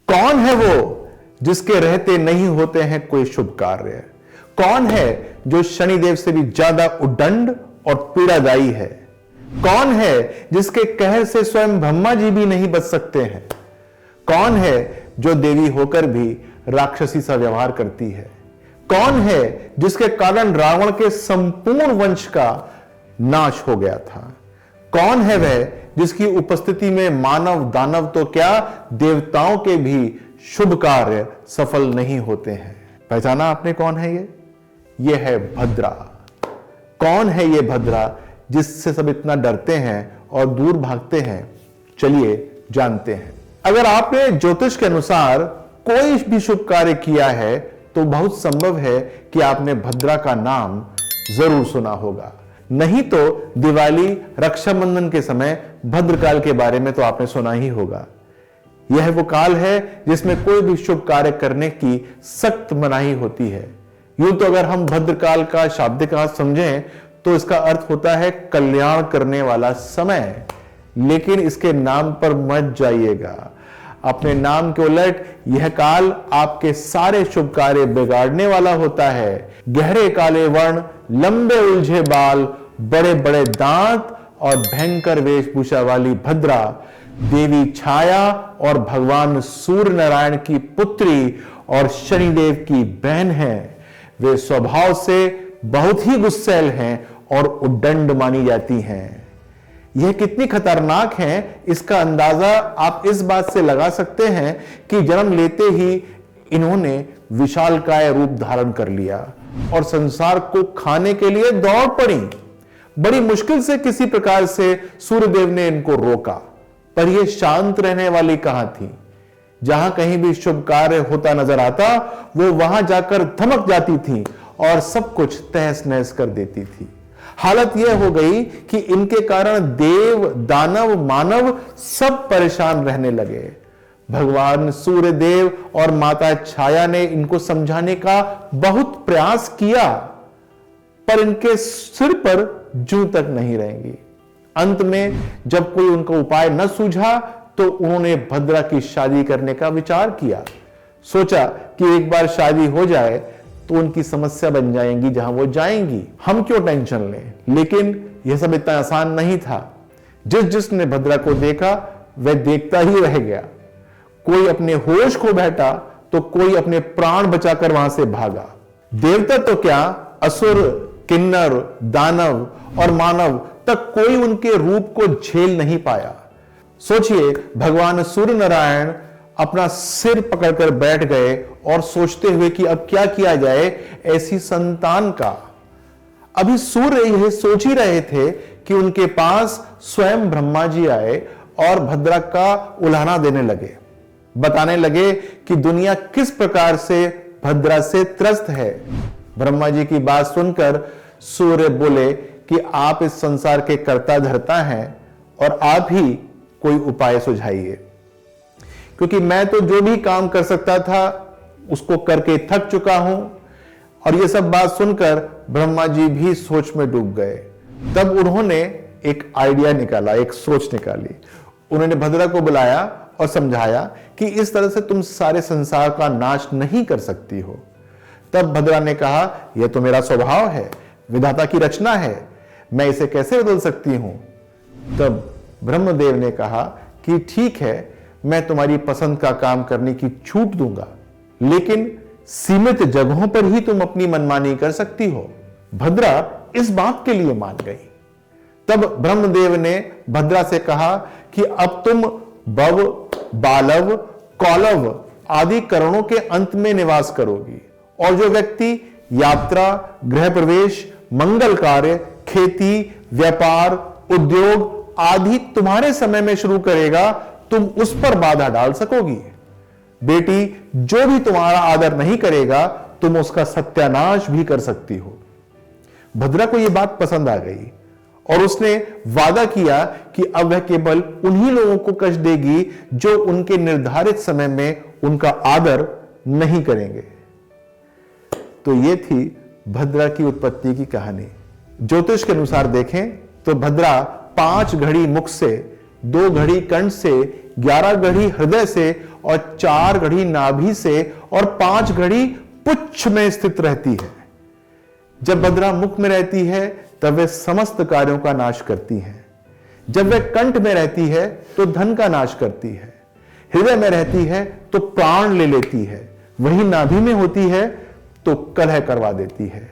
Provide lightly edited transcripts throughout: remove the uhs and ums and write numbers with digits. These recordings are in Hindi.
कौन है वो जिसके रहते नहीं होते हैं कोई शुभ कार्य? कौन है जो शनिदेव से भी ज्यादा उद्दंड और पीड़ादायी है? कौन है जिसके कहर से स्वयं ब्रह्मा जी भी नहीं बच सकते हैं? कौन है जो देवी होकर भी राक्षसी सा व्यवहार करती है? कौन है जिसके कारण रावण के संपूर्ण वंश का नाश हो गया था? कौन है वह जिसकी उपस्थिति में मानव दानव तो क्या देवताओं के भी शुभ कार्य सफल नहीं होते हैं? पहचाना आपने कौन है ये है भद्रा। कौन है ये भद्रा जिससे सब इतना डरते हैं और दूर भागते हैं? चलिए जानते हैं। अगर आपने ज्योतिष के अनुसार कोई भी शुभ कार्य किया है तो बहुत संभव है कि आपने भद्रा का नाम जरूर सुना होगा। नहीं तो दिवाली रक्षाबंधन के समय भद्रकाल के बारे में तो आपने सुना ही होगा। यह वो काल है जिसमें कोई भी शुभ कार्य करने की सख्त मनाही होती है। यूं तो अगर हम भद्रकाल का शाब्दिक अर्थ समझें तो इसका अर्थ होता है कल्याण करने वाला समय। लेकिन इसके नाम पर मत जाइएगा। अपने नाम के उलट यह काल आपके सारे शुभ कार्य बिगाड़ने वाला होता है। गहरे काले वर्ण, लंबे उलझे बाल, बड़े बड़े दांत और भयंकर वेशभूषा वाली भद्रा देवी छाया और भगवान सूर्य नारायण की पुत्री और शनिदेव की बहन है। वे स्वभाव से बहुत ही गुस्सैल हैं और उद्दंड मानी जाती हैं। यह कितनी खतरनाक हैं इसका अंदाजा आप इस बात से लगा सकते हैं कि जन्म लेते ही इन्होंने विशालकाय रूप धारण कर लिया और संसार को खाने के लिए दौड़ पड़ी। बड़ी मुश्किल से किसी प्रकार से सूर्यदेव ने इनको रोका, पर यह शांत रहने वाली कहां थी। जहां कहीं भी शुभ कार्य होता नजर आता वो वहां जाकर धमक जाती थी और सब कुछ तहस नहस कर देती थी। हालत यह हो गई कि इनके कारण देव, दानव, मानव सब परेशान रहने लगे। भगवान सूर्यदेव और माता छाया ने इनको समझाने का बहुत प्रयास किया, पर इनके सिर पर जूं तक नहीं रहेंगी। अंत में जब कोई उनका उपाय न सूझा तो उन्होंने भद्रा की शादी करने का विचार किया। सोचा कि एक बार शादी हो जाए तो उनकी समस्या बन जाएंगी जहां वो जाएंगी, हम क्यों टेंशन लें। लेकिन यह सब इतना आसान नहीं था। जिसने भद्रा को देखा वह देखता ही रह गया। कोई अपने होश खो बैठा तो कोई अपने प्राण बचाकर वहां से भागा। देवता तो क्या, असुर, किन्नर, दानव और मानव तक कोई उनके रूप को झेल नहीं पाया। सोचिए, भगवान सूर्य नारायण अपना सिर पकड़कर बैठ गए और सोचते हुए कि अब क्या किया जाए ऐसी संतान का। अभी सूर्य यह सोच ही रहे थे कि उनके पास स्वयं ब्रह्मा जी आए और भद्रा का उल्हाना देने लगे, बताने लगे कि दुनिया किस प्रकार से भद्रा से त्रस्त है। ब्रह्मा जी की बात सुनकर सूर्य बोले कि आप इस संसार के कर्ता धर्ता हैं और आप ही कोई उपाय सुझाइए, क्योंकि मैं तो जो भी काम कर सकता था उसको करके थक चुका हूं। और यह सब बात सुनकर ब्रह्मा जी भी सोच में डूब गए। तब उन्होंने एक आइडिया निकाला, एक सोच निकाली। उन्होंने भद्रा को बुलाया और समझाया कि इस तरह से तुम सारे संसार का नाश नहीं कर सकती हो। तब भद्रा ने कहा, यह तो मेरा स्वभाव है, विधाता की रचना है, मैं इसे कैसे बदल सकती हूं। तब ब्रह्मदेव ने कहा कि ठीक है, मैं तुम्हारी पसंद का काम करने की छूट दूंगा, लेकिन सीमित जगहों पर ही तुम अपनी मनमानी कर सकती हो। भद्रा इस बात के लिए मान गई। तब ब्रह्मदेव ने भद्रा से कहा कि अब तुम बव, बालव, कौलव आदि करणों के अंत में निवास करोगी, और जो व्यक्ति यात्रा, गृह प्रवेश, मंगल कार्य, खेती, व्यापार, उद्योग आदि तुम्हारे समय में शुरू करेगा तुम उस पर बाधा डाल सकोगी। बेटी, जो भी तुम्हारा आदर नहीं करेगा तुम उसका सत्यानाश भी कर सकती हो। भद्रा को यह बात पसंद आ गई और उसने वादा किया कि अब वह केवल उन्हीं लोगों को कष्ट देगी जो उनके निर्धारित समय में उनका आदर नहीं करेंगे। तो यह थी भद्रा की उत्पत्ति की कहानी। ज्योतिष के अनुसार देखें तो भद्रा 5 घड़ी मुख से, 2 घड़ी कंठ से 11 घड़ी हृदय से और 4 घड़ी नाभि से और 5 घड़ी पुच्छ में स्थित रहती है। जब भद्रा मुख में रहती है तब वे समस्त कार्यों का नाश करती है। जब वे कंठ में रहती है तो धन का नाश करती है। हृदय में रहती है तो प्राण ले लेती है। वही नाभि में होती है तो कलह करवा देती है।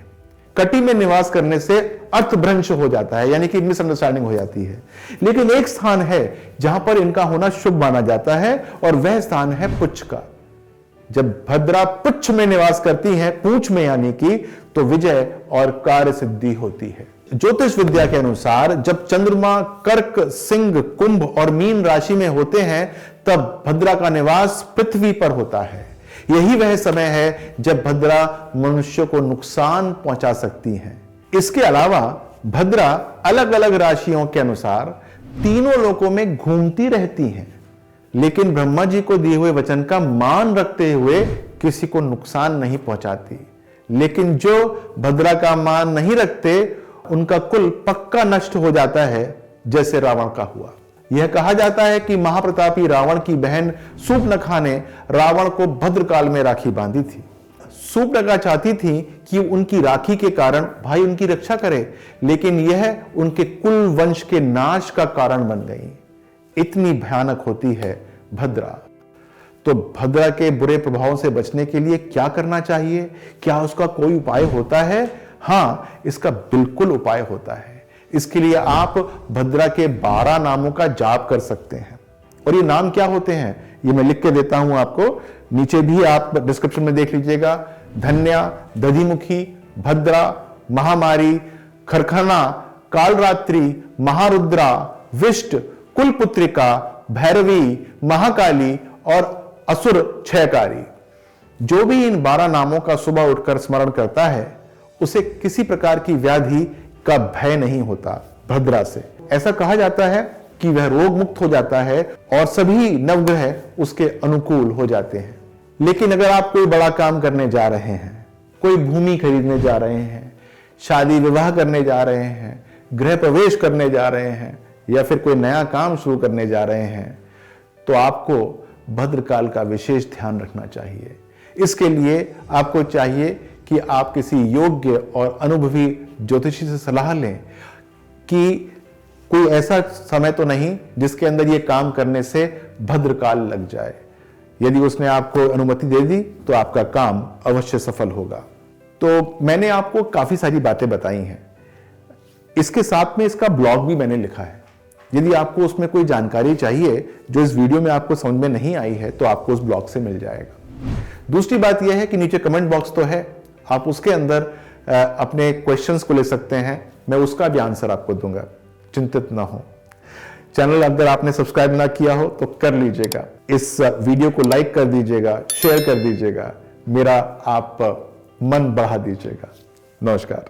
कटी में निवास करने से अर्थभ्रंश हो जाता है, यानी कि मिसअंडरस्टैंडिंग हो जाती है। लेकिन एक स्थान है जहां पर इनका होना शुभ माना जाता है और वह स्थान है पुच्छ का। जब भद्रा पुच्छ में निवास करती हैं, पूंछ में यानी कि, तो विजय और कार्य सिद्धि होती है। ज्योतिष विद्या के अनुसार जब चंद्रमा कर्क, सिंह, कुंभ और मीन राशि में होते हैं तब भद्रा का निवास पृथ्वी पर होता है। यही वह समय है जब भद्रा मनुष्य को नुकसान पहुंचा सकती हैं। इसके अलावा भद्रा अलग अलग राशियों के अनुसार तीनों लोकों में घूमती रहती हैं, लेकिन ब्रह्मा जी को दिए हुए वचन का मान रखते हुए किसी को नुकसान नहीं पहुंचाती। लेकिन जो भद्रा का मान नहीं रखते उनका कुल पक्का नष्ट हो जाता है, जैसे रावण का हुआ। यह कहा जाता है कि महाप्रतापी रावण की बहन सूर्पनखा ने रावण को भद्रकाल में राखी बांधी थी। सूर्पनखा चाहती थी कि उनकी राखी के कारण भाई उनकी रक्षा करे, लेकिन यह उनके कुल वंश के नाश का कारण बन गई। इतनी भयानक होती है भद्रा। तो भद्रा के बुरे प्रभावों से बचने के लिए क्या करना चाहिए? क्या उसका कोई उपाय होता है? हां, इसका बिल्कुल उपाय होता है। इसके लिए आप भद्रा के 12 नामों का जाप कर सकते हैं। और ये नाम क्या होते हैं ये मैं लिख के देता हूं आपको, नीचे भी आप डिस्क्रिप्शन में देख लीजिएगा। धन्या, दधिमुखी, भद्रा, महामारी, खरखना, कालरात्रि, महारुद्रा, विष्ट, कुलपुत्रिका, भैरवी, महाकाली और असुर क्षयकारी। जो भी इन 12 नामों का सुबह उठकर स्मरण करता है उसे किसी प्रकार की व्याधि का भय नहीं होता भद्रा से। ऐसा कहा जाता है कि वह रोग मुक्त हो जाता है और सभी नवग्रह उसके अनुकूल हो जाते हैं। लेकिन अगर आप कोई बड़ा काम करने जा रहे हैं, कोई भूमि खरीदने जा रहे हैं, शादी विवाह करने जा रहे हैं, गृह प्रवेश करने जा रहे हैं या फिर कोई नया काम शुरू करने जा रहे हैं, तो आपको भद्रकाल का विशेष ध्यान रखना चाहिए। इसके लिए आपको चाहिए कि आप किसी योग्य और अनुभवी ज्योतिषी से सलाह लें कि कोई ऐसा समय तो नहीं जिसके अंदर ये काम करने से भद्रकाल लग जाए। यदि उसने आपको अनुमति दे दी तो आपका काम अवश्य सफल होगा। तो मैंने आपको काफी सारी बातें बताई हैं। इसके साथ में इसका ब्लॉग भी मैंने लिखा है। यदि आपको उसमें कोई जानकारी चाहिए जो इस वीडियो में आपको समझ में नहीं आई है तो आपको उस ब्लॉग से मिल जाएगा। दूसरी बात यह है कि नीचे कमेंट बॉक्स तो है, आप उसके अंदर अपने क्वेश्चंस को ले सकते हैं, मैं उसका भी आंसर आपको दूंगा, चिंतित ना हो। चैनल अगर आपने सब्सक्राइब ना किया हो तो कर लीजिएगा। इस वीडियो को लाइक कर दीजिएगा, शेयर कर दीजिएगा, मेरा आप मन बढ़ा दीजिएगा। नमस्कार।